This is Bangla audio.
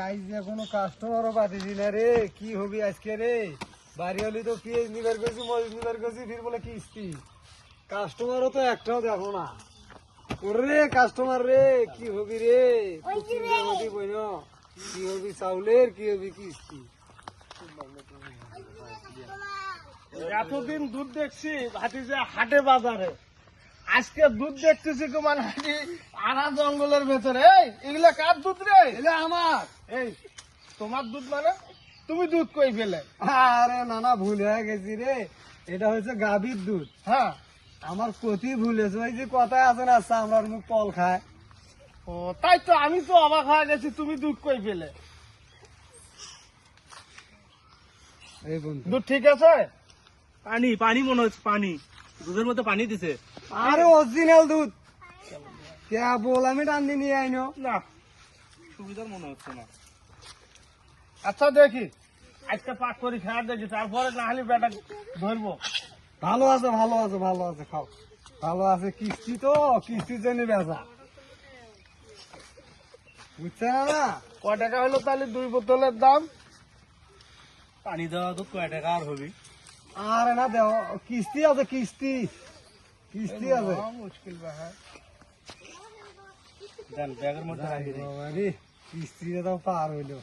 আইজ কোনো কাস্টমারও পাঠিয়েছি না রে, কি হবি আজকে রে? বাড়ি হলি তো পেঁয়াজ নিবার গেছি, মরিচ নিবার গেছি, ফির বলে কিস্তি। কাস্টমারও তো একটাও দেখো না। ওরে কাস্টমার রে, কি হবি রে? কি হবি চাউলের, কি হবি কিস্তি? এতদিন দুধ দেখছি হাটি যে হাটে বাজারে, আজকে দুধ দেখতেছি কুমান হাটি আনা জঙ্গলের ভেতরে। এগুলা কার দুধ রে? এলে আমার। এই তোমার দুধ মানে তুমি দুধ কই ফেলে? আরে নানা ভুল হয়ে গেছি রে, এটা হচ্ছে গাভীর দুধ। হ্যাঁ, আমার কতি ভুল হয়েছে, ওই যে কথায় আছে না, চামড়ার মুখ কল খায়। ও তাই তো, আমি তো অবাক হয়ে গেছি তুমি দুধ কই ফেলে। এই বন্ধু, দুধ ঠিক আছে? পানি পানি মনে হচ্ছে, পানি দুধের মধ্যে পানি দিছে। আরে অরিজিনাল দুধ, কেবল আমি টান নিয়ে আইনো। না, সুবিধার মনে হচ্ছে না। আচ্ছা দেখি আজকে পাক করি খাওয়া দেখি, তারপরে না হলে বেটা ধরবো। ভালো আছে, ভালো আছে, ভালো আছে, খাও। ভালো আছে, কিস্তি তো, কিস্তির জন্য বেচা, বুঝছে না? কয় টাকা হলো তাহলে 2 বোতলের দাম? পানি দেওয়া দুধ কয় টাকা আর হবি? আরে না দেও, কিস্তি আছে, কিস্তি কিস্তি আছে। মুশকিল ব্যাপার। দেন ব্যাগের মধ্যে রাখি দিই। কিস্তিটা তো পার হইলো।